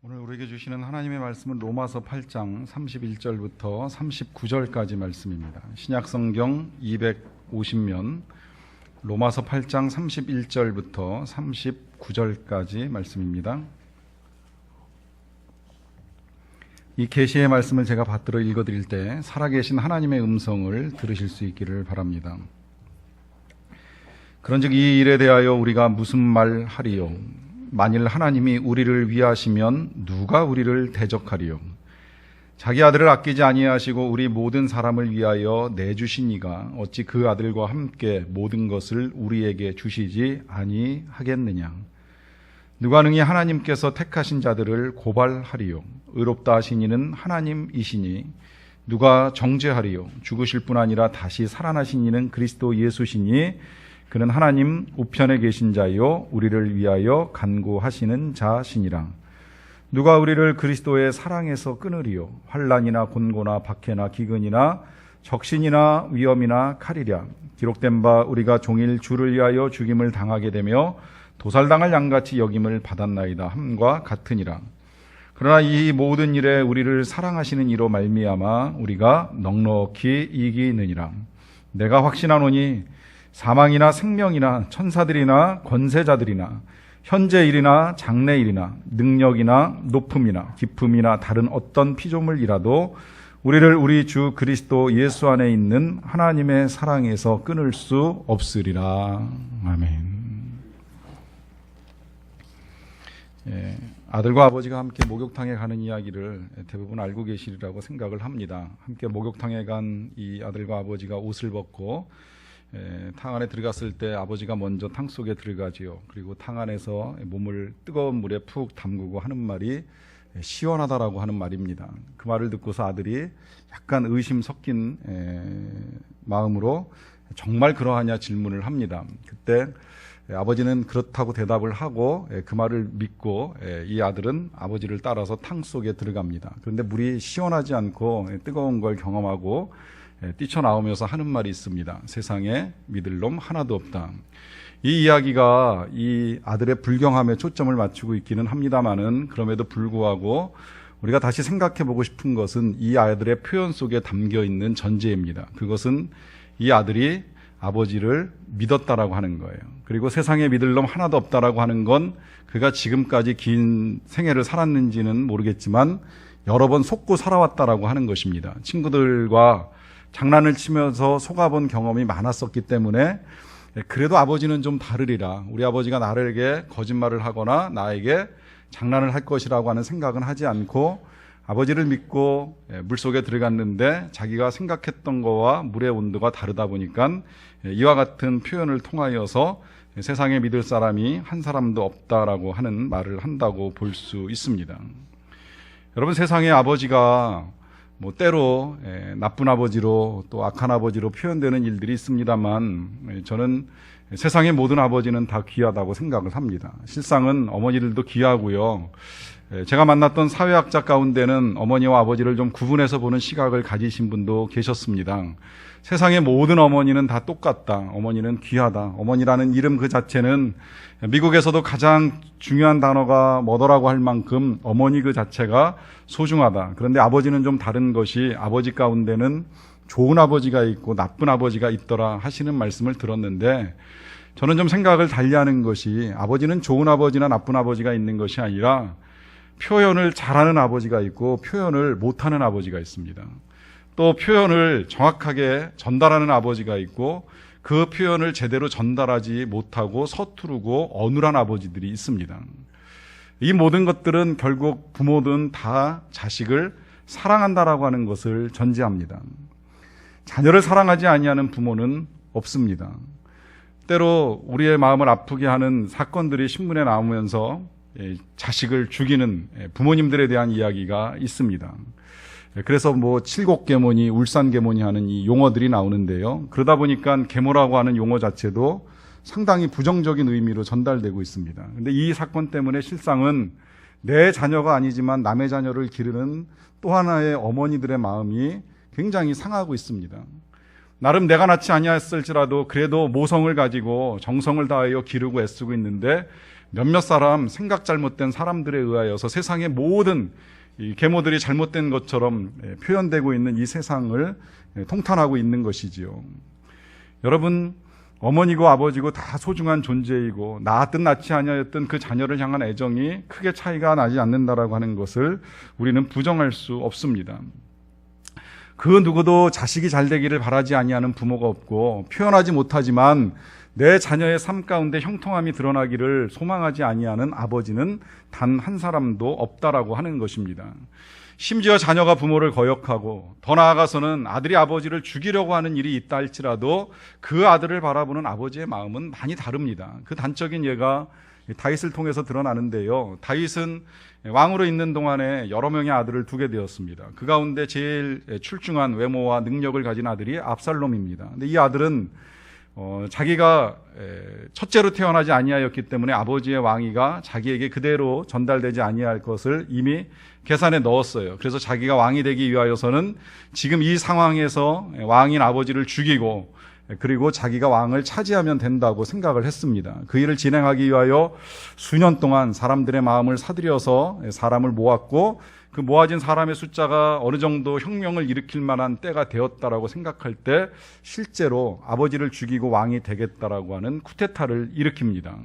오늘 우리에게 주시는 하나님의 말씀은 로마서 8장 31절부터 39절까지 말씀입니다. 신약성경 250면 로마서 8장 31절부터 39절까지 말씀입니다. 이 계시의 말씀을 제가 받들어 읽어드릴 때 살아계신 하나님의 음성을 들으실 수 있기를 바랍니다. 그런즉 이 일에 대하여 우리가 무슨 말 하리요? 만일 하나님이 우리를 위하시면 누가 우리를 대적하리요? 자기 아들을 아끼지 아니하시고 우리 모든 사람을 위하여 내주신 이가 어찌 그 아들과 함께 모든 것을 우리에게 주시지 아니하겠느냐? 누가 능히 하나님께서 택하신 자들을 고발하리요? 의롭다 하신 이는 하나님이시니 누가 정죄하리요? 죽으실 뿐 아니라 다시 살아나신 이는 그리스도 예수시니 그는 하나님 우편에 계신 자요 우리를 위하여 간구하시는 자시니라. 누가 우리를 그리스도의 사랑에서 끊으리요? 환난이나 곤고나 박해나 기근이나 적신이나 위험이나 칼이랴. 기록된 바 우리가 종일 주를 위하여 죽임을 당하게 되며 도살당할 양같이 여김을 받았나이다 함과 같으니라. 그러나 이 모든 일에 우리를 사랑하시는 이로 말미암아 우리가 넉넉히 이기느니라. 내가 확신하노니 사망이나 생명이나 천사들이나 권세자들이나 현재 일이나 장래 일이나 능력이나 높음이나 깊음이나 다른 어떤 피조물이라도 우리를 우리 주 그리스도 예수 안에 있는 하나님의 사랑에서 끊을 수 없으리라. 아멘. 아들과 아버지가 함께 목욕탕에 가는 이야기를 대부분 알고 계시리라고 생각을 합니다. 함께 목욕탕에 간 이 아들과 아버지가 옷을 벗고 탕 안에 들어갔을 때 아버지가 먼저 탕 속에 들어가지요. 그리고 탕 안에서 몸을 뜨거운 물에 푹 담그고 하는 말이 시원하다라고 하는 말입니다. 그 말을 듣고서 아들이 약간 의심 섞인 마음으로 정말 그러하냐 질문을 합니다. 그때 아버지는 그렇다고 대답을 하고 그 말을 믿고 이 아들은 아버지를 따라서 탕 속에 들어갑니다. 그런데 물이 시원하지 않고 뜨거운 걸 경험하고 뛰쳐나오면서 하는 말이 있습니다. 세상에 믿을 놈 하나도 없다. 이 이야기가 이 아들의 불경함에 초점을 맞추고 있기는 합니다만은 그럼에도 불구하고 우리가 다시 생각해 보고 싶은 것은 이 아들의 표현 속에 담겨 있는 전제입니다. 그것은 이 아들이 아버지를 믿었다라고 하는 거예요. 그리고 세상에 믿을 놈 하나도 없다라고 하는 건 그가 지금까지 긴 생애를 살았는지는 모르겠지만 여러 번 속고 살아왔다라고 하는 것입니다. 친구들과 장난을 치면서 속아본 경험이 많았었기 때문에 그래도 아버지는 좀 다르리라. 우리 아버지가 나에게 거짓말을 하거나 나에게 장난을 할 것이라고 하는 생각은 하지 않고 아버지를 믿고 물속에 들어갔는데 자기가 생각했던 거와 물의 온도가 다르다 보니까 이와 같은 표현을 통하여서 세상에 믿을 사람이 한 사람도 없다라고 하는 말을 한다고 볼 수 있습니다. 여러분, 세상에 아버지가 때로 나쁜 아버지로 또 악한 아버지로 표현되는 일들이 있습니다만 저는 세상의 모든 아버지는 다 귀하다고 생각을 합니다. 실상은 어머니들도 귀하고요. 제가 만났던 사회학자 가운데는 어머니와 아버지를 좀 구분해서 보는 시각을 가지신 분도 계셨습니다. 세상의 모든 어머니는 다 똑같다. 어머니는 귀하다. 어머니라는 이름 그 자체는 미국에서도 가장 중요한 단어가 뭐더라고 할 만큼 어머니 그 자체가 소중하다. 그런데 아버지는 좀 다른 것이 아버지 가운데는 좋은 아버지가 있고 나쁜 아버지가 있더라 하시는 말씀을 들었는데 저는 좀 생각을 달리하는 것이 아버지는 좋은 아버지나 나쁜 아버지가 있는 것이 아니라 표현을 잘하는 아버지가 있고 표현을 못하는 아버지가 있습니다. 또 표현을 정확하게 전달하는 아버지가 있고 그 표현을 제대로 전달하지 못하고 서투르고 어눌한 아버지들이 있습니다. 이 모든 것들은 결국 부모든 다 자식을 사랑한다라고 하는 것을 전제합니다. 자녀를 사랑하지 아니하는 부모는 없습니다. 때로 우리의 마음을 아프게 하는 사건들이 신문에 나오면서 자식을 죽이는 부모님들에 대한 이야기가 있습니다. 그래서 칠곡계모니 울산계모니 하는 이 용어들이 나오는데요. 그러다 보니까 계모라고 하는 용어 자체도 상당히 부정적인 의미로 전달되고 있습니다. 그런데 이 사건 때문에 실상은 내 자녀가 아니지만 남의 자녀를 기르는 또 하나의 어머니들의 마음이 굉장히 상하고 있습니다. 나름 내가 낳지 아니했을지라도 그래도 모성을 가지고 정성을 다하여 기르고 애쓰고 있는데 몇몇 사람, 생각 잘못된 사람들에 의하여서 세상의 모든 이 계모들이 잘못된 것처럼 표현되고 있는 이 세상을 통탄하고 있는 것이지요. 여러분, 어머니고 아버지고 다 소중한 존재이고 낳았든 낳지 아니하였든 그 자녀를 향한 애정이 크게 차이가 나지 않는다라고 하는 것을 우리는 부정할 수 없습니다. 그 누구도 자식이 잘 되기를 바라지 아니하는 부모가 없고, 표현하지 못하지만 내 자녀의 삶 가운데 형통함이 드러나기를 소망하지 아니하는 아버지는 단 한 사람도 없다라고 하는 것입니다. 심지어 자녀가 부모를 거역하고, 더 나아가서는 아들이 아버지를 죽이려고 하는 일이 있다 할지라도 그 아들을 바라보는 아버지의 마음은 많이 다릅니다. 그 단적인 예가 다윗을 통해서 드러나는데요. 다윗은 왕으로 있는 동안에 여러 명의 아들을 두게 되었습니다. 그 가운데 제일 출중한 외모와 능력을 가진 아들이 압살롬입니다. 근데 이 아들은 자기가 첫째로 태어나지 아니하였기 때문에 아버지의 왕위가 자기에게 그대로 전달되지 아니할 것을 이미 계산에 넣었어요. 그래서 자기가 왕이 되기 위하여서는 지금 이 상황에서 왕인 아버지를 죽이고, 그리고 자기가 왕을 차지하면 된다고 생각을 했습니다. 그 일을 진행하기 위하여 수년 동안 사람들의 마음을 사들여서 사람을 모았고, 그 모아진 사람의 숫자가 어느 정도 혁명을 일으킬 만한 때가 되었다라고 생각할 때 실제로 아버지를 죽이고 왕이 되겠다라고 하는 쿠데타를 일으킵니다.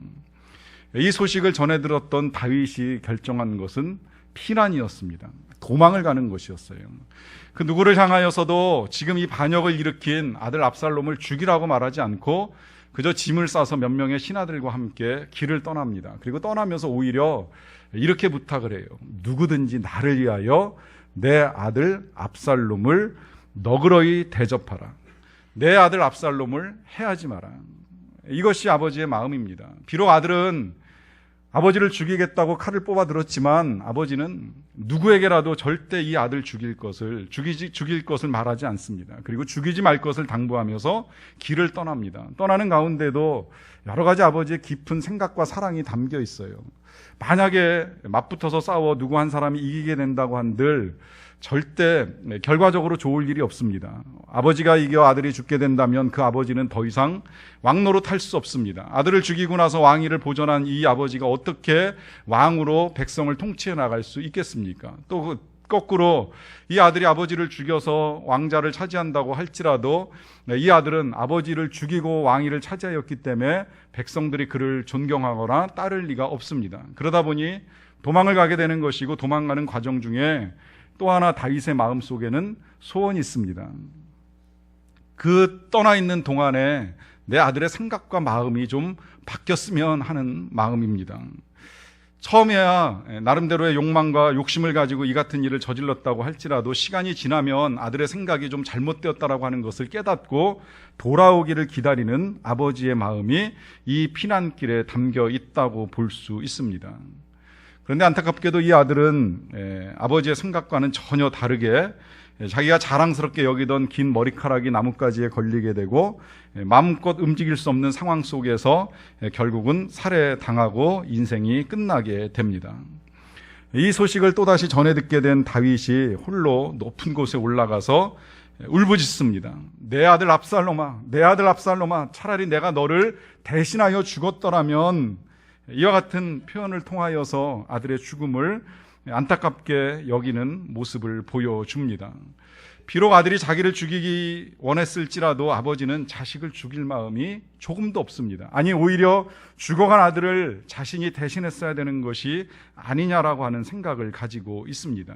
이 소식을 전해 들었던 다윗이 결정한 것은 피난이었습니다. 도망을 가는 것이었어요. 그 누구를 향하여서도 지금 이 반역을 일으킨 아들 압살롬을 죽이라고 말하지 않고 그저 짐을 싸서 몇 명의 신하들과 함께 길을 떠납니다. 그리고 떠나면서 오히려 이렇게 부탁을 해요. 누구든지 나를 위하여 내 아들 압살롬을 너그러이 대접하라. 내 아들 압살롬을 해하지 마라. 이것이 아버지의 마음입니다. 비록 아들은 아버지를 죽이겠다고 칼을 뽑아 들었지만 아버지는 누구에게라도 절대 이 아들 죽일 것을 말하지 않습니다. 그리고 죽이지 말 것을 당부하면서 길을 떠납니다. 떠나는 가운데도 여러 가지 아버지의 깊은 생각과 사랑이 담겨 있어요. 만약에 맞붙어서 싸워 누구 한 사람이 이기게 된다고 한들 절대 결과적으로 좋을 일이 없습니다. 아버지가 이겨 아들이 죽게 된다면 그 아버지는 더 이상 왕노릇 할 수 없습니다. 아들을 죽이고 나서 왕위를 보존한 이 아버지가 어떻게 왕으로 백성을 통치해 나갈 수 있겠습니까? 또 거꾸로 이 아들이 아버지를 죽여서 왕자를 차지한다고 할지라도 이 아들은 아버지를 죽이고 왕위를 차지하였기 때문에 백성들이 그를 존경하거나 따를 리가 없습니다. 그러다 보니 도망을 가게 되는 것이고, 도망가는 과정 중에 또 하나 다윗의 마음속에는 소원이 있습니다. 그 떠나 있는 동안에 내 아들의 생각과 마음이 좀 바뀌었으면 하는 마음입니다. 처음에야 나름대로의 욕망과 욕심을 가지고 이 같은 일을 저질렀다고 할지라도 시간이 지나면 아들의 생각이 좀 잘못되었다라고 하는 것을 깨닫고 돌아오기를 기다리는 아버지의 마음이 이 피난길에 담겨 있다고 볼 수 있습니다. 그런데 안타깝게도 이 아들은 아버지의 생각과는 전혀 다르게 자기가 자랑스럽게 여기던 긴 머리카락이 나뭇가지에 걸리게 되고 마음껏 움직일 수 없는 상황 속에서 결국은 살해당하고 인생이 끝나게 됩니다. 이 소식을 또다시 전해 듣게 된 다윗이 홀로 높은 곳에 올라가서 울부짖습니다. 내 아들 압살롬아, 내 아들 압살롬아, 차라리 내가 너를 대신하여 죽었더라면. 이와 같은 표현을 통하여서 아들의 죽음을 안타깝게 여기는 모습을 보여줍니다. 비록 아들이 자기를 죽이기 원했을지라도 아버지는 자식을 죽일 마음이 조금도 없습니다. 아니, 오히려 죽어간 아들을 자신이 대신했어야 되는 것이 아니냐라고 하는 생각을 가지고 있습니다.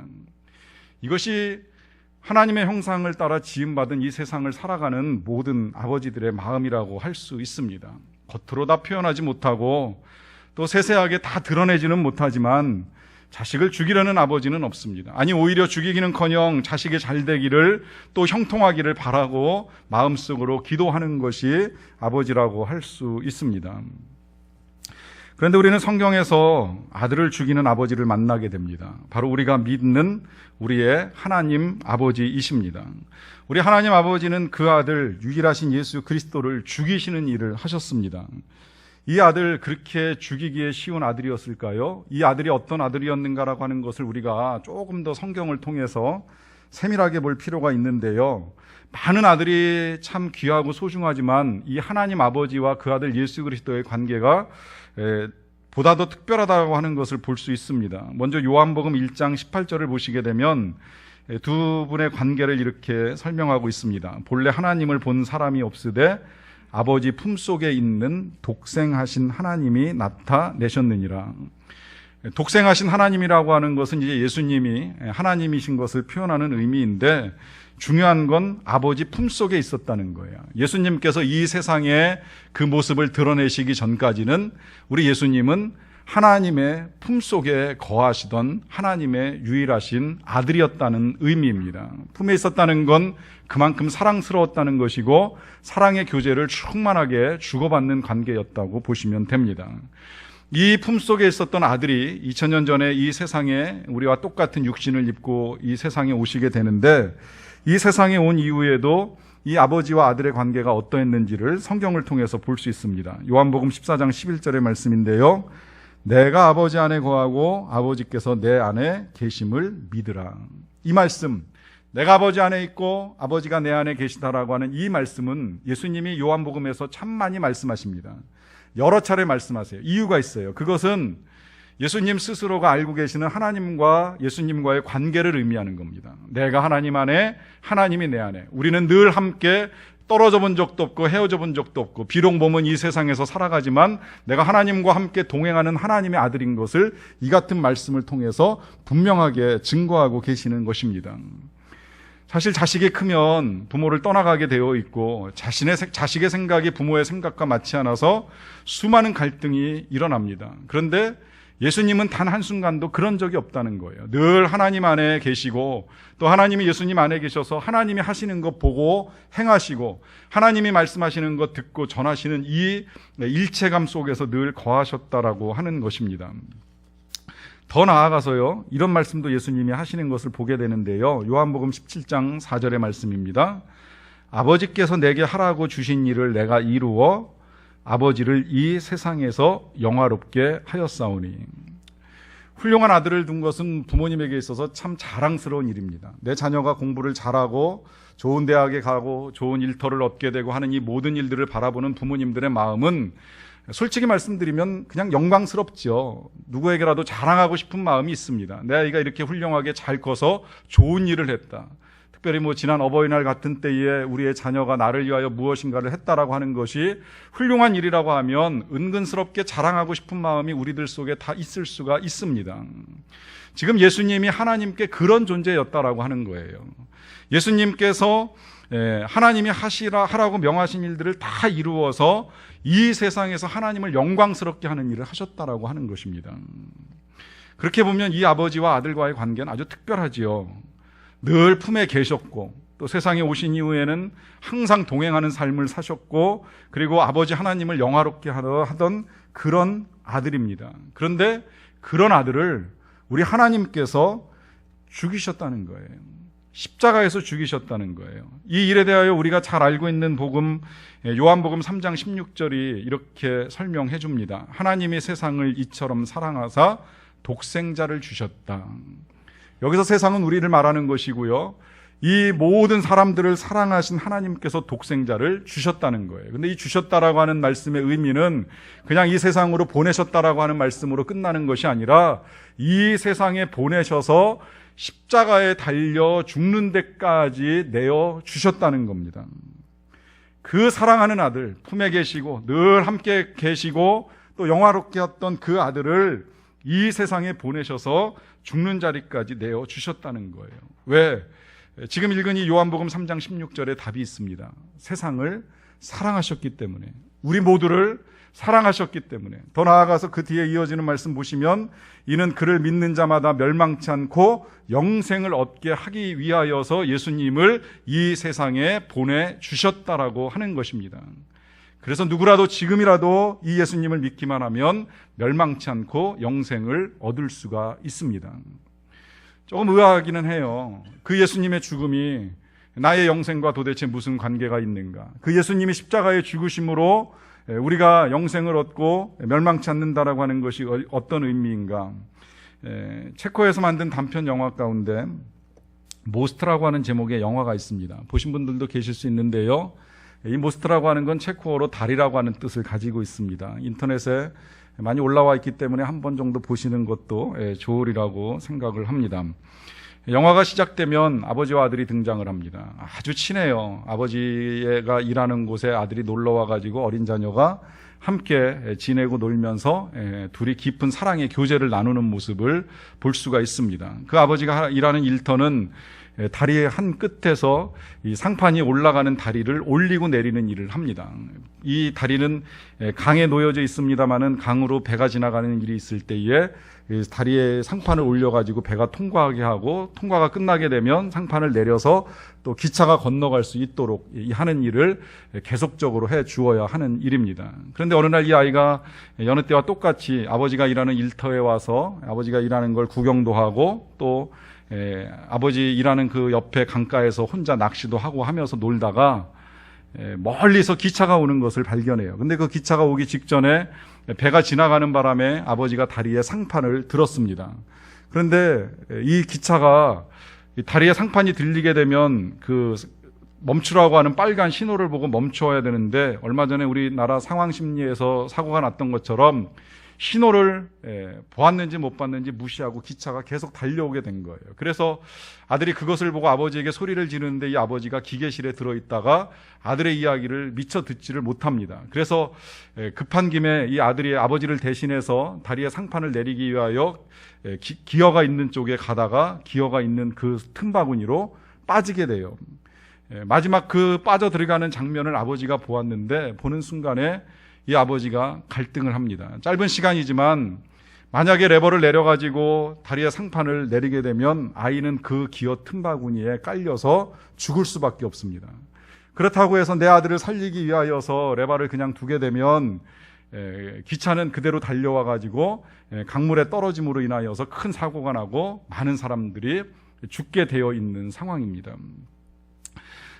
이것이 하나님의 형상을 따라 지음받은 이 세상을 살아가는 모든 아버지들의 마음이라고 할 수 있습니다. 겉으로 다 표현하지 못하고 또 세세하게 다 드러내지는 못하지만 자식을 죽이려는 아버지는 없습니다. 아니, 오히려 죽이기는커녕 자식이 잘 되기를, 또 형통하기를 바라고 마음속으로 기도하는 것이 아버지라고 할 수 있습니다. 그런데 우리는 성경에서 아들을 죽이는 아버지를 만나게 됩니다. 바로 우리가 믿는 우리의 하나님 아버지이십니다. 우리 하나님 아버지는 그 아들 유일하신 예수 그리스도를 죽이시는 일을 하셨습니다. 이 아들, 그렇게 죽이기에 쉬운 아들이었을까요? 이 아들이 어떤 아들이었는가라고 하는 것을 우리가 조금 더 성경을 통해서 세밀하게 볼 필요가 있는데요. 많은 아들이 참 귀하고 소중하지만 이 하나님 아버지와 그 아들 예수 그리스도의 관계가 보다 더 특별하다고 하는 것을 볼 수 있습니다. 먼저 요한복음 1장 18절을 보시게 되면 두 분의 관계를 이렇게 설명하고 있습니다. 본래 하나님을 본 사람이 없으되 아버지 품속에 있는 독생하신 하나님이 나타내셨느니라. 독생하신 하나님이라고 하는 것은 이제 예수님이 하나님이신 것을 표현하는 의미인데, 중요한 건 아버지 품속에 있었다는 거예요. 예수님께서 이 세상에 그 모습을 드러내시기 전까지는 우리 예수님은 하나님의 품속에 거하시던 하나님의 유일하신 아들이었다는 의미입니다. 품에 있었다는 건 그만큼 사랑스러웠다는 것이고 사랑의 교제를 충만하게 주고받는 관계였다고 보시면 됩니다. 이 품속에 있었던 아들이 2000년 전에 이 세상에 우리와 똑같은 육신을 입고 이 세상에 오시게 되는데, 이 세상에 온 이후에도 이 아버지와 아들의 관계가 어떠했는지를 성경을 통해서 볼 수 있습니다. 요한복음 14장 11절의 말씀인데요. 내가 아버지 안에 거하고 아버지께서 내 안에 계심을 믿으라. 이 말씀, 내가 아버지 안에 있고 아버지가 내 안에 계시다라고 하는 이 말씀은 예수님이 요한복음에서 참 많이 말씀하십니다. 여러 차례 말씀하세요. 이유가 있어요. 그것은 예수님 스스로가 알고 계시는 하나님과 예수님과의 관계를 의미하는 겁니다. 내가 하나님 안에, 하나님이 내 안에. 우리는 늘 함께 떨어져 본 적도 없고 헤어져 본 적도 없고, 비록 몸은 이 세상에서 살아가지만 내가 하나님과 함께 동행하는 하나님의 아들인 것을 이 같은 말씀을 통해서 분명하게 증거하고 계시는 것입니다. 사실 자식이 크면 부모를 떠나가게 되어 있고 자식의 생각이 부모의 생각과 맞지 않아서 수많은 갈등이 일어납니다. 그런데 예수님은 단 한순간도 그런 적이 없다는 거예요. 늘 하나님 안에 계시고, 또 하나님이 예수님 안에 계셔서 하나님이 하시는 것 보고 행하시고 하나님이 말씀하시는 것 듣고 전하시는 이 일체감 속에서 늘 거하셨다라고 하는 것입니다. 더 나아가서요, 이런 말씀도 예수님이 하시는 것을 보게 되는데요. 요한복음 17장 4절의 말씀입니다. 아버지께서 내게 하라고 주신 일을 내가 이루어 아버지를 이 세상에서 영화롭게 하였사오니. 훌륭한 아들을 둔 것은 부모님에게 있어서 참 자랑스러운 일입니다. 내 자녀가 공부를 잘하고 좋은 대학에 가고 좋은 일터를 얻게 되고 하는 이 모든 일들을 바라보는 부모님들의 마음은 솔직히 말씀드리면 그냥 영광스럽죠. 누구에게라도 자랑하고 싶은 마음이 있습니다. 내 아이가 이렇게 훌륭하게 잘 커서 좋은 일을 했다. 특별히 지난 어버이날 같은 때에 우리의 자녀가 나를 위하여 무엇인가를 했다라고 하는 것이 훌륭한 일이라고 하면 은근스럽게 자랑하고 싶은 마음이 우리들 속에 다 있을 수가 있습니다. 지금 예수님이 하나님께 그런 존재였다라고 하는 거예요. 예수님께서 하나님이 하라고 명하신 일들을 다 이루어서 이 세상에서 하나님을 영광스럽게 하는 일을 하셨다라고 하는 것입니다. 그렇게 보면 이 아버지와 아들과의 관계는 아주 특별하지요. 늘 품에 계셨고, 또 세상에 오신 이후에는 항상 동행하는 삶을 사셨고, 그리고 아버지 하나님을 영화롭게 하던 그런 아들입니다. 그런데 그런 아들을 우리 하나님께서 죽이셨다는 거예요. 십자가에서 죽이셨다는 거예요. 이 일에 대하여 우리가 잘 알고 있는 복음, 요한복음 3장 16절이 이렇게 설명해 줍니다. 하나님이 세상을 이처럼 사랑하사 독생자를 주셨다. 여기서 세상은 우리를 말하는 것이고요, 이 모든 사람들을 사랑하신 하나님께서 독생자를 주셨다는 거예요. 근데 이 주셨다라고 하는 말씀의 의미는 그냥 이 세상으로 보내셨다라고 하는 말씀으로 끝나는 것이 아니라 이 세상에 보내셔서 십자가에 달려 죽는 데까지 내어 주셨다는 겁니다. 그 사랑하는 아들, 품에 계시고 늘 함께 계시고 또 영화롭게 했던 그 아들을 이 세상에 보내셔서 죽는 자리까지 내어 주셨다는 거예요. 왜? 지금 읽은 이 요한복음 3장 16절에 답이 있습니다. 세상을 사랑하셨기 때문에, 우리 모두를 사랑하셨기 때문에. 더 나아가서 그 뒤에 이어지는 말씀 보시면 이는 그를 믿는 자마다 멸망치 않고 영생을 얻게 하기 위하여서 예수님을 이 세상에 보내주셨다라고 하는 것입니다. 그래서 누구라도 지금이라도 이 예수님을 믿기만 하면 멸망치 않고 영생을 얻을 수가 있습니다. 조금 의아하기는 해요. 그 예수님의 죽음이 나의 영생과 도대체 무슨 관계가 있는가? 그 예수님이 십자가에 죽으심으로 우리가 영생을 얻고 멸망치 않는다라고 하는 것이 어떤 의미인가? 체코에서 만든 단편 영화 가운데 모스트라고 하는 제목의 영화가 있습니다. 보신 분들도 계실 수 있는데요. 이 모스트라고 하는 건 체코어로 달이라고 하는 뜻을 가지고 있습니다. 인터넷에 많이 올라와 있기 때문에 한 번 정도 보시는 것도 좋으리라고 생각을 합니다. 영화가 시작되면 아버지와 아들이 등장을 합니다. 아주 친해요. 아버지가 일하는 곳에 아들이 놀러 와가지고 어린 자녀가 함께 지내고 놀면서 둘이 깊은 사랑의 교제를 나누는 모습을 볼 수가 있습니다. 그 아버지가 일하는 일터는 다리의 한 끝에서 이 상판이 올라가는 다리를 올리고 내리는 일을 합니다. 이 다리는 강에 놓여져 있습니다마는 강으로 배가 지나가는 일이 있을 때에 다리에 상판을 올려가지고 배가 통과하게 하고, 통과가 끝나게 되면 상판을 내려서 또 기차가 건너갈 수 있도록 하는 일을 계속적으로 해 주어야 하는 일입니다. 그런데 어느 날 이 아이가 여느 때와 똑같이 아버지가 일하는 일터에 와서 아버지가 일하는 걸 구경도 하고, 또 아버지 일하는 그 옆에 강가에서 혼자 낚시도 하고 하면서 놀다가 멀리서 기차가 오는 것을 발견해요. 근데 그 기차가 오기 직전에 배가 지나가는 바람에 아버지가 다리에 상판을 들었습니다. 그런데 이 기차가 다리에 상판이 들리게 되면 그 멈추라고 하는 빨간 신호를 보고 멈춰야 되는데, 얼마 전에 우리나라 상황심리에서 사고가 났던 것처럼 신호를 보았는지 못 봤는지 무시하고 기차가 계속 달려오게 된 거예요. 그래서 아들이 그것을 보고 아버지에게 소리를 지르는데 이 아버지가 기계실에 들어있다가 아들의 이야기를 미처 듣지를 못합니다. 그래서 급한 김에 이 아들이 아버지를 대신해서 다리에 상판을 내리기 위하여 기어가 있는 쪽에 가다가 기어가 있는 그 틈바구니로 빠지게 돼요. 마지막 그 빠져 들어가는 장면을 아버지가 보았는데, 보는 순간에 이 아버지가 갈등을 합니다. 짧은 시간이지만 만약에 레버를 내려가지고 다리에 상판을 내리게 되면 아이는 그 기어 틈바구니에 깔려서 죽을 수밖에 없습니다. 그렇다고 해서 내 아들을 살리기 위하여서 레버를 그냥 두게 되면 기차는 그대로 달려와가지고 강물에 떨어짐으로 인하여서 큰 사고가 나고 많은 사람들이 죽게 되어 있는 상황입니다.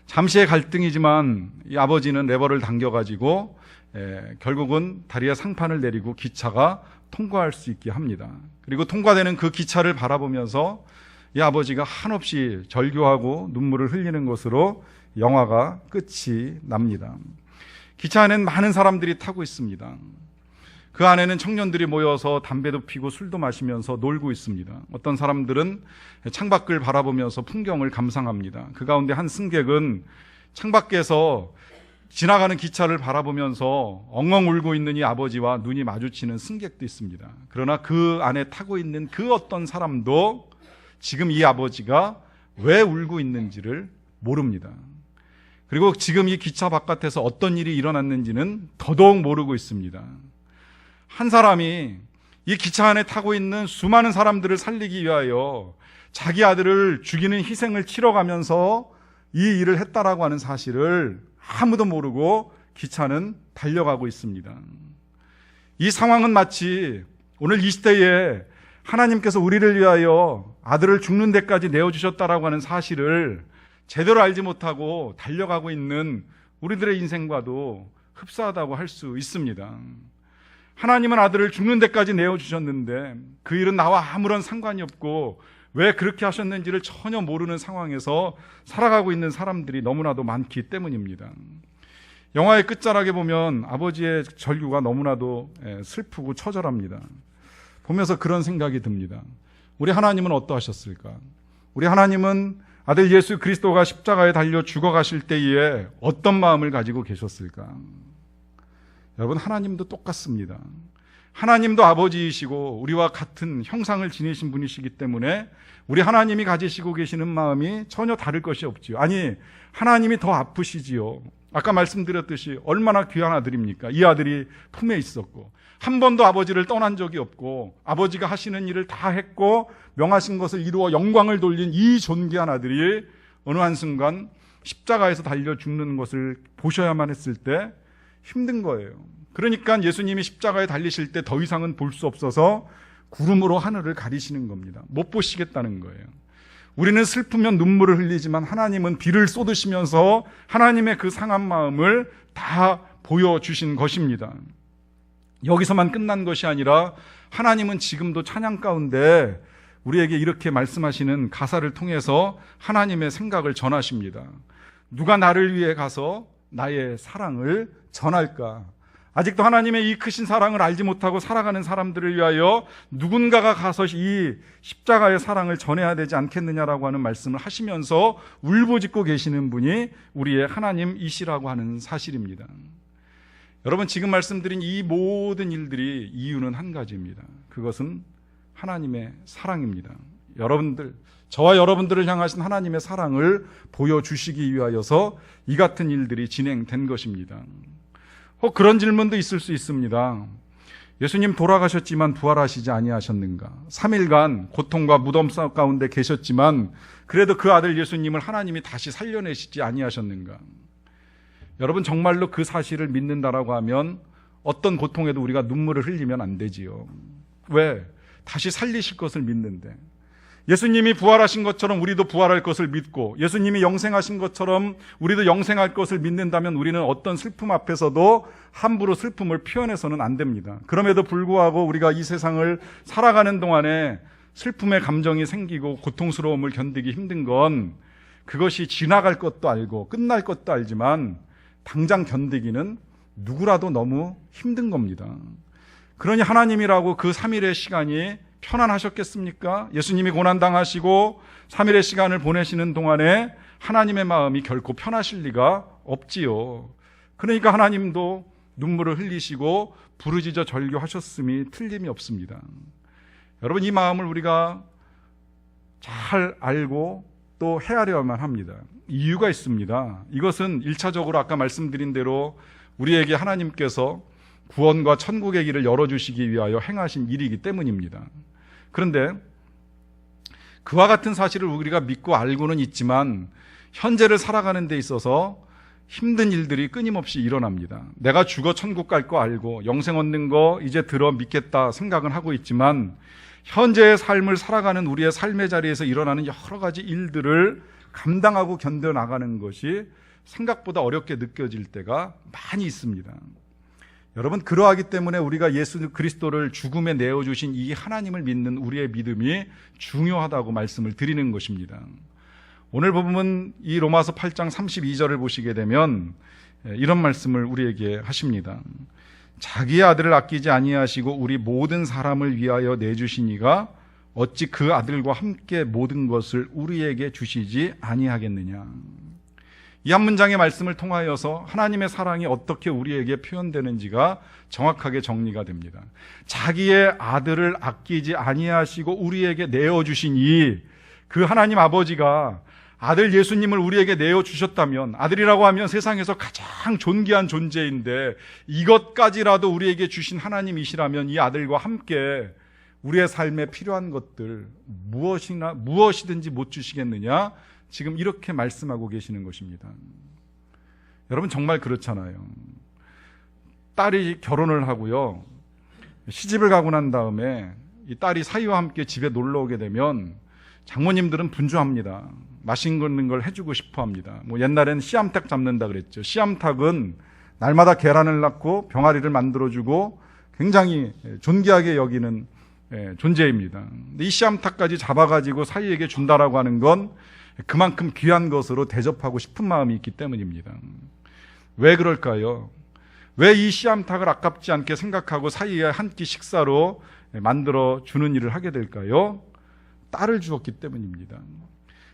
잠시의 갈등이지만 이 아버지는 레버를 당겨가지고 결국은 다리에 상판을 내리고 기차가 통과할 수 있게 합니다. 그리고 통과되는 그 기차를 바라보면서 이 아버지가 한없이 절규하고 눈물을 흘리는 것으로 영화가 끝이 납니다. 기차 안에는 많은 사람들이 타고 있습니다. 그 안에는 청년들이 모여서 담배도 피고 술도 마시면서 놀고 있습니다. 어떤 사람들은 창밖을 바라보면서 풍경을 감상합니다. 그 가운데 한 승객은 창밖에서 지나가는 기차를 바라보면서 엉엉 울고 있는 이 아버지와 눈이 마주치는 승객도 있습니다. 그러나 그 안에 타고 있는 그 어떤 사람도 지금 이 아버지가 왜 울고 있는지를 모릅니다. 그리고 지금 이 기차 바깥에서 어떤 일이 일어났는지는 더더욱 모르고 있습니다. 한 사람이 이 기차 안에 타고 있는 수많은 사람들을 살리기 위하여 자기 아들을 죽이는 희생을 치러가면서 이 일을 했다라고 하는 사실을 아무도 모르고 기차는 달려가고 있습니다. 이 상황은 마치 오늘 이 시대에 하나님께서 우리를 위하여 아들을 죽는 데까지 내어주셨다라고 하는 사실을 제대로 알지 못하고 달려가고 있는 우리들의 인생과도 흡사하다고 할 수 있습니다. 하나님은 아들을 죽는 데까지 내어주셨는데 그 일은 나와 아무런 상관이 없고 왜 그렇게 하셨는지를 전혀 모르는 상황에서 살아가고 있는 사람들이 너무나도 많기 때문입니다. 영화의 끝자락에 보면 아버지의 절규가 너무나도 슬프고 처절합니다. 보면서 그런 생각이 듭니다. 우리 하나님은 어떠하셨을까? 우리 하나님은 아들 예수 그리스도가 십자가에 달려 죽어가실 때에 어떤 마음을 가지고 계셨을까? 여러분, 하나님도 똑같습니다. 하나님도 아버지이시고 우리와 같은 형상을 지니신 분이시기 때문에 우리 하나님이 가지시고 계시는 마음이 전혀 다를 것이 없지요. 아니, 하나님이 더 아프시지요. 아까 말씀드렸듯이 얼마나 귀한 아들입니까? 이 아들이 품에 있었고 한 번도 아버지를 떠난 적이 없고 아버지가 하시는 일을 다 했고 명하신 것을 이루어 영광을 돌린 이 존귀한 아들이 어느 한순간 십자가에서 달려 죽는 것을 보셔야만 했을 때 힘든 거예요. 그러니까 예수님이 십자가에 달리실 때 더 이상은 볼 수 없어서 구름으로 하늘을 가리시는 겁니다. 못 보시겠다는 거예요. 우리는 슬프면 눈물을 흘리지만 하나님은 비를 쏟으시면서 하나님의 그 상한 마음을 다 보여주신 것입니다. 여기서만 끝난 것이 아니라 하나님은 지금도 찬양 가운데 우리에게 이렇게 말씀하시는 가사를 통해서 하나님의 생각을 전하십니다. 누가 나를 위해 가서 나의 사랑을 전할까? 아직도 하나님의 이 크신 사랑을 알지 못하고 살아가는 사람들을 위하여 누군가가 가서 이 십자가의 사랑을 전해야 되지 않겠느냐라고 하는 말씀을 하시면서 울부짖고 계시는 분이 우리의 하나님이시라고 하는 사실입니다. 여러분, 지금 말씀드린 이 모든 일들이 이유는 한 가지입니다. 그것은 하나님의 사랑입니다. 여러분들, 저와 여러분들을 향하신 하나님의 사랑을 보여주시기 위하여서 이 같은 일들이 진행된 것입니다. 그런 질문도 있을 수 있습니다. 예수님 돌아가셨지만 부활하시지 아니하셨는가? 3일간 고통과 무덤 가운데 계셨지만 그래도 그 아들 예수님을 하나님이 다시 살려내시지 아니하셨는가? 여러분, 정말로 그 사실을 믿는다라고 하면 어떤 고통에도 우리가 눈물을 흘리면 안 되지요. 왜? 다시 살리실 것을 믿는데. 예수님이 부활하신 것처럼 우리도 부활할 것을 믿고 예수님이 영생하신 것처럼 우리도 영생할 것을 믿는다면 우리는 어떤 슬픔 앞에서도 함부로 슬픔을 표현해서는 안 됩니다. 그럼에도 불구하고 우리가 이 세상을 살아가는 동안에 슬픔의 감정이 생기고 고통스러움을 견디기 힘든 건 그것이 지나갈 것도 알고 끝날 것도 알지만 당장 견디기는 누구라도 너무 힘든 겁니다. 그러니 하나님이라고 그 3일의 시간이 편안하셨겠습니까? 예수님이 고난당하시고 3일의 시간을 보내시는 동안에 하나님의 마음이 결코 편하실 리가 없지요. 그러니까 하나님도 눈물을 흘리시고 부르짖어 절규하셨음이 틀림이 없습니다. 여러분, 이 마음을 우리가 잘 알고 또 헤아려야만 합니다. 이유가 있습니다. 이것은 1차적으로 아까 말씀드린 대로 우리에게 하나님께서 구원과 천국의 길을 열어주시기 위하여 행하신 일이기 때문입니다. 그런데 그와 같은 사실을 우리가 믿고 알고는 있지만 현재를 살아가는 데 있어서 힘든 일들이 끊임없이 일어납니다. 내가 죽어 천국 갈 거 알고 영생 얻는 거 이제 들어 믿겠다 생각은 하고 있지만 현재의 삶을 살아가는 우리의 삶의 자리에서 일어나는 여러 가지 일들을 감당하고 견뎌나가는 것이 생각보다 어렵게 느껴질 때가 많이 있습니다. 여러분, 그러하기 때문에 우리가 예수 그리스도를 죽음에 내어주신 이 하나님을 믿는 우리의 믿음이 중요하다고 말씀을 드리는 것입니다. 오늘 본문 이 로마서 8장 32절을 보시게 되면 이런 말씀을 우리에게 하십니다. 자기의 아들을 아끼지 아니하시고 우리 모든 사람을 위하여 내주시니가 어찌 그 아들과 함께 모든 것을 우리에게 주시지 아니하겠느냐. 이 한 문장의 말씀을 통하여서 하나님의 사랑이 어떻게 우리에게 표현되는지가 정확하게 정리가 됩니다. 자기의 아들을 아끼지 아니하시고 우리에게 내어주시니 그 하나님 아버지가 아들 예수님을 우리에게 내어주셨다면, 아들이라고 하면 세상에서 가장 존귀한 존재인데 이것까지라도 우리에게 주신 하나님이시라면 이 아들과 함께 우리의 삶에 필요한 것들 무엇이든지 못 주시겠느냐, 지금 이렇게 말씀하고 계시는 것입니다. 여러분, 정말 그렇잖아요. 딸이 결혼을 하고요, 시집을 가고 난 다음에 이 딸이 사위와 함께 집에 놀러 오게 되면 장모님들은 분주합니다. 맛있는 걸 해주고 싶어 합니다. 옛날엔 씨암탉 잡는다 그랬죠. 씨암탉은 날마다 계란을 낳고 병아리를 만들어주고 굉장히 존귀하게 여기는 존재입니다. 근데 이 씨암탉까지 잡아가지고 사위에게 준다라고 하는 건 그만큼 귀한 것으로 대접하고 싶은 마음이 있기 때문입니다. 왜 그럴까요? 왜 이 씨암탉을 아깝지 않게 생각하고 사위의 한 끼 식사로 만들어 주는 일을 하게 될까요? 딸을 주었기 때문입니다.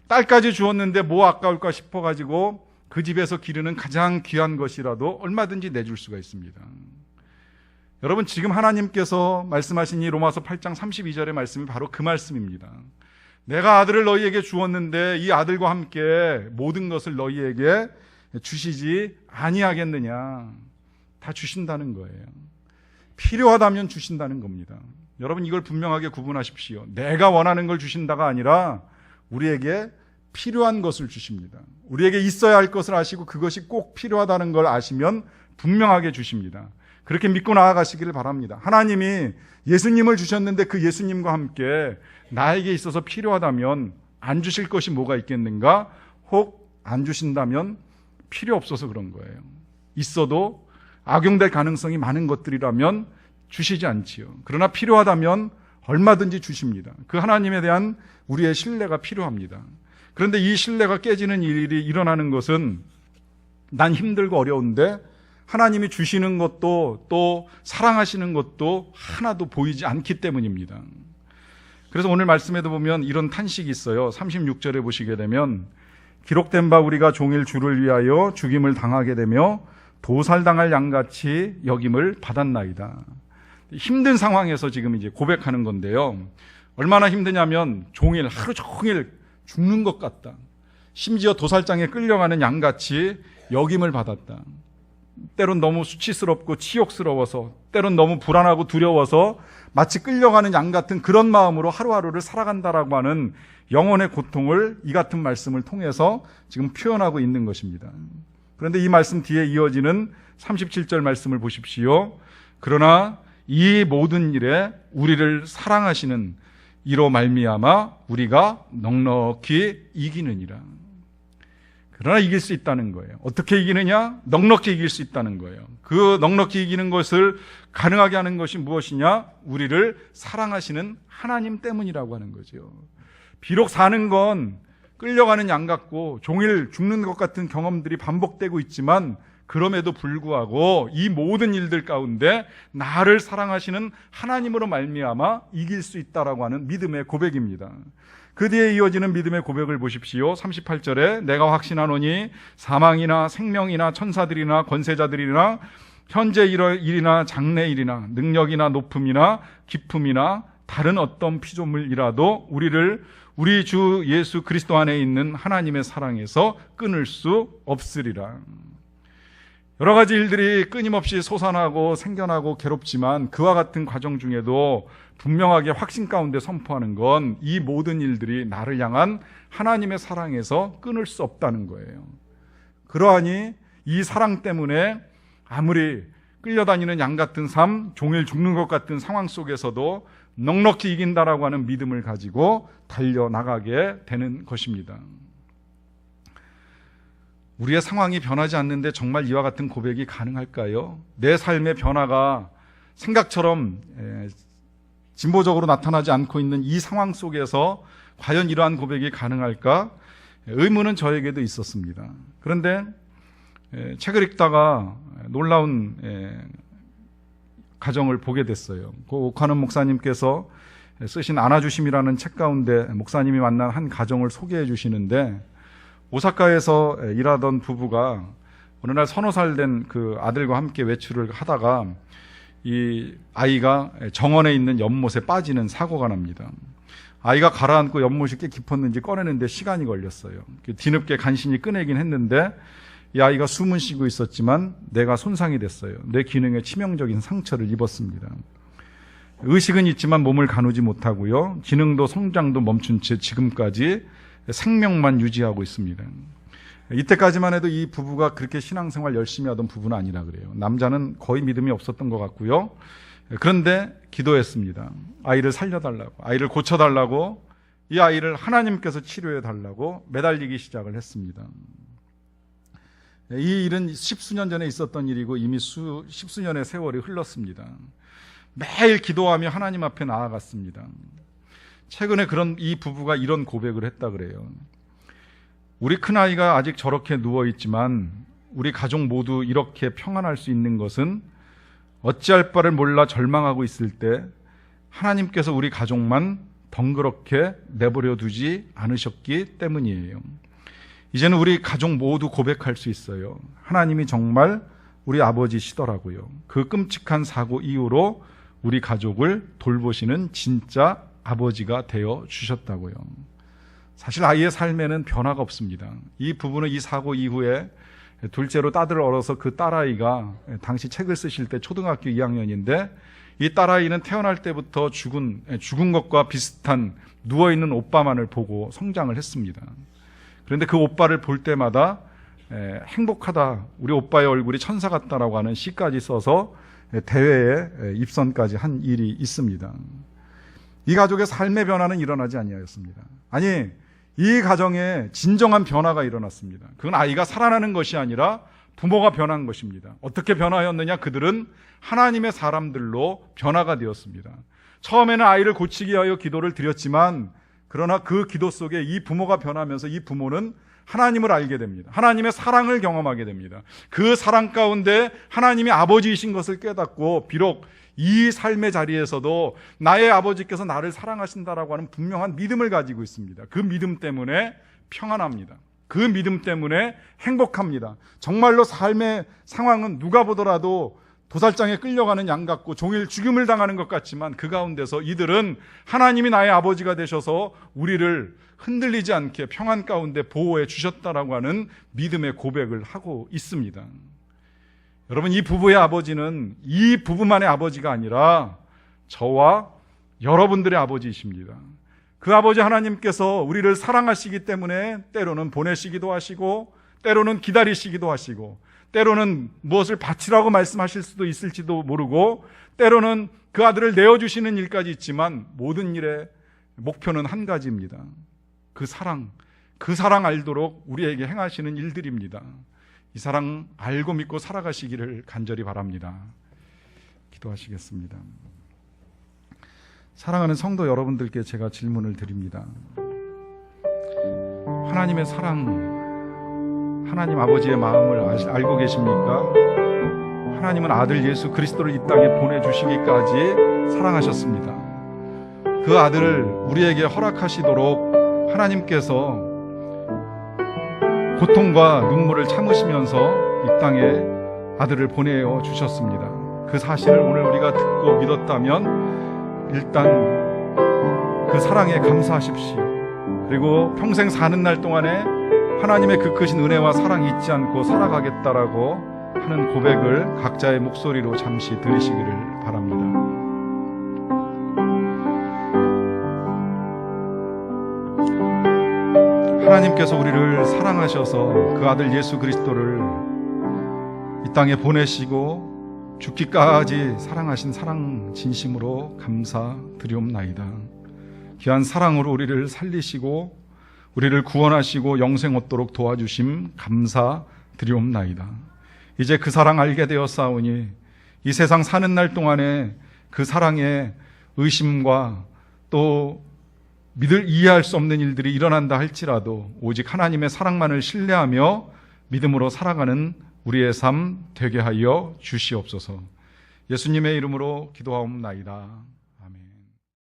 딸까지 주었는데 뭐 아까울까 싶어가지고 그 집에서 기르는 가장 귀한 것이라도 얼마든지 내줄 수가 있습니다. 여러분, 지금 하나님께서 말씀하신 이 로마서 8장 32절의 말씀이 바로 그 말씀입니다. 내가 아들을 너희에게 주었는데 이 아들과 함께 모든 것을 너희에게 주시지 아니하겠느냐. 다 주신다는 거예요. 필요하다면 주신다는 겁니다. 여러분, 이걸 분명하게 구분하십시오. 내가 원하는 걸 주신다가 아니라 우리에게 필요한 것을 주십니다. 우리에게 있어야 할 것을 아시고 그것이 꼭 필요하다는 걸 아시면 분명하게 주십니다. 그렇게 믿고 나아가시기를 바랍니다. 하나님이 예수님을 주셨는데 그 예수님과 함께 나에게 있어서 필요하다면 안 주실 것이 뭐가 있겠는가? 혹 안 주신다면 필요 없어서 그런 거예요. 있어도 악용될 가능성이 많은 것들이라면 주시지 않지요. 그러나 필요하다면 얼마든지 주십니다. 그 하나님에 대한 우리의 신뢰가 필요합니다. 그런데 이 신뢰가 깨지는 일이 일어나는 것은 난 힘들고 어려운데 하나님이 주시는 것도 또 사랑하시는 것도 하나도 보이지 않기 때문입니다. 그래서 오늘 말씀에도 보면 이런 탄식이 있어요. 36절에 보시게 되면 기록된 바 우리가 종일 주를 위하여 죽임을 당하게 되며 도살당할 양같이 여김을 받았나이다. 힘든 상황에서 지금 이제 고백하는 건데요. 얼마나 힘드냐면 종일 하루 종일 죽는 것 같다. 심지어 도살장에 끌려가는 양같이 여김을 받았다. 때론 너무 수치스럽고 치욕스러워서, 때론 너무 불안하고 두려워서 마치 끌려가는 양 같은 그런 마음으로 하루하루를 살아간다라고 하는 영혼의 고통을 이 같은 말씀을 통해서 지금 표현하고 있는 것입니다. 그런데 이 말씀 뒤에 이어지는 37절 말씀을 보십시오. 그러나 이 모든 일에 우리를 사랑하시는 이로 말미암아 우리가 넉넉히 이기느니라. 그러나 이길 수 있다는 거예요. 어떻게 이기느냐? 넉넉히 이길 수 있다는 거예요. 그 넉넉히 이기는 것을 가능하게 하는 것이 무엇이냐? 우리를 사랑하시는 하나님 때문이라고 하는 거죠. 비록 사는 건 끌려가는 양 같고 종일 죽는 것 같은 경험들이 반복되고 있지만 그럼에도 불구하고 이 모든 일들 가운데 나를 사랑하시는 하나님으로 말미암아 이길 수 있다라고 하는 믿음의 고백입니다. 그 뒤에 이어지는 믿음의 고백을 보십시오. 38절에 내가 확신하노니 사망이나 생명이나 천사들이나 권세자들이나 현재 일이나 장래 일이나 능력이나 높음이나 기품이나 다른 어떤 피조물이라도 우리를 우리 주 예수 그리스도 안에 있는 하나님의 사랑에서 끊을 수 없으리라. 여러 가지 일들이 끊임없이 솟아나고 생겨나고 괴롭지만 그와 같은 과정 중에도 분명하게 확신 가운데 선포하는 건 이 모든 일들이 나를 향한 하나님의 사랑에서 끊을 수 없다는 거예요. 그러하니 이 사랑 때문에 아무리 끌려다니는 양 같은 삶, 종일 죽는 것 같은 상황 속에서도 넉넉히 이긴다라고 하는 믿음을 가지고 달려나가게 되는 것입니다. 우리의 상황이 변하지 않는데 정말 이와 같은 고백이 가능할까요? 내 삶의 변화가 생각처럼 진보적으로 나타나지 않고 있는 이 상황 속에서 과연 이러한 고백이 가능할까? 의문은 저에게도 있었습니다. 그런데 책을 읽다가 놀라운 가정을 보게 됐어요. 그 오카는 목사님께서 쓰신 안아주심이라는 책 가운데 목사님이 만난 한 가정을 소개해 주시는데 오사카에서 일하던 부부가 어느 날 30살 된 그 아들과 함께 외출을 하다가 이 아이가 정원에 있는 연못에 빠지는 사고가 납니다. 아이가 가라앉고 연못이 꽤 깊었는지 꺼내는데 시간이 걸렸어요. 뒤늦게 간신히 꺼내긴 했는데 이 아이가 숨은 쉬고 있었지만 뇌가 손상이 됐어요. 뇌 기능에 치명적인 상처를 입었습니다. 의식은 있지만 몸을 가누지 못하고요. 기능도 성장도 멈춘 채 지금까지 생명만 유지하고 있습니다. 이때까지만 해도 이 부부가 그렇게 신앙생활 열심히 하던 부부는 아니라 그래요. 남자는 거의 믿음이 없었던 것 같고요. 그런데 기도했습니다. 아이를 살려달라고, 아이를 고쳐달라고, 이 아이를 하나님께서 치료해달라고 매달리기 시작을 했습니다. 이 일은 십수년 전에 있었던 일이고 이미 십수년의 세월이 흘렀습니다. 매일 기도하며 하나님 앞에 나아갔습니다. 최근에 이 부부가 이런 고백을 했다 그래요. 우리 큰아이가 아직 저렇게 누워있지만 우리 가족 모두 이렇게 평안할 수 있는 것은 어찌할 바를 몰라 절망하고 있을 때 하나님께서 우리 가족만 덩그렇게 내버려 두지 않으셨기 때문이에요. 이제는 우리 가족 모두 고백할 수 있어요. 하나님이 정말 우리 아버지시더라고요. 그 끔찍한 사고 이후로 우리 가족을 돌보시는 진짜 아버지가 되어 주셨다고요. 사실 아이의 삶에는 변화가 없습니다. 이 부부는 이 사고 이후에 둘째로 딸을 얻어서 그 딸아이가 당시 책을 쓰실 때 초등학교 2학년인데 이 딸아이는 태어날 때부터 죽은 것과 비슷한 누워있는 오빠만을 보고 성장을 했습니다. 그런데 그 오빠를 볼 때마다 행복하다, 우리 오빠의 얼굴이 천사 같다라고 하는 시까지 써서 대회에 입선까지 한 일이 있습니다. 이 가족의 삶의 변화는 일어나지 아니하였습니다. 아니, 이 가정에 진정한 변화가 일어났습니다. 그건 아이가 살아나는 것이 아니라 부모가 변한 것입니다. 어떻게 변화하였느냐? 그들은 하나님의 사람들로 변화가 되었습니다. 처음에는 아이를 고치기 위하여 기도를 드렸지만 그러나 그 기도 속에 이 부모가 변하면서 이 부모는 하나님을 알게 됩니다. 하나님의 사랑을 경험하게 됩니다. 그 사랑 가운데 하나님이 아버지이신 것을 깨닫고 비록 이 삶의 자리에서도 나의 아버지께서 나를 사랑하신다라고 하는 분명한 믿음을 가지고 있습니다. 그 믿음 때문에 평안합니다. 그 믿음 때문에 행복합니다. 정말로 삶의 상황은 누가 보더라도 도살장에 끌려가는 양 같고 종일 죽임을 당하는 것 같지만 그 가운데서 이들은 하나님이 나의 아버지가 되셔서 우리를 흔들리지 않게 평안 가운데 보호해 주셨다라고 하는 믿음의 고백을 하고 있습니다. 여러분, 이 부부의 아버지는 이 부부만의 아버지가 아니라 저와 여러분들의 아버지이십니다. 그 아버지 하나님께서 우리를 사랑하시기 때문에 때로는 보내시기도 하시고 때로는 기다리시기도 하시고 때로는 무엇을 바치라고 말씀하실 수도 있을지도 모르고 때로는 그 아들을 내어주시는 일까지 있지만 모든 일의 목표는 한 가지입니다. 그 사랑 알도록 우리에게 행하시는 일들입니다. 이 사랑 알고 믿고 살아가시기를 간절히 바랍니다. 기도하시겠습니다. 사랑하는 성도 여러분들께 제가 질문을 드립니다. 하나님의 사랑, 하나님 아버지의 마음을 알고 계십니까? 하나님은 아들 예수 그리스도를 이 땅에 보내주시기까지 사랑하셨습니다. 그 아들을 우리에게 허락하시도록 하나님께서 고통과 눈물을 참으시면서 이 땅에 아들을 보내어 주셨습니다. 그 사실을 오늘 우리가 듣고 믿었다면 일단 그 사랑에 감사하십시오. 그리고 평생 사는 날 동안에 하나님의 그 크신 은혜와 사랑이 잊지 않고 살아가겠다라고 하는 고백을 각자의 목소리로 잠시 들으시기를 바랍니다. 하나님께서 우리를 사랑하셔서 그 아들 예수 그리스도를 이 땅에 보내시고 죽기까지 사랑하신 사랑 진심으로 감사드리옵나이다. 귀한 사랑으로 우리를 살리시고 우리를 구원하시고 영생 얻도록 도와주심 감사드리옵나이다. 이제 그 사랑 알게 되었사오니 이 세상 사는 날 동안에 그 사랑에 의심과 또 이해할 수 없는 일들이 일어난다 할지라도 오직 하나님의 사랑만을 신뢰하며 믿음으로 살아가는 우리의 삶 되게 하여 주시옵소서. 예수님의 이름으로 기도하옵나이다.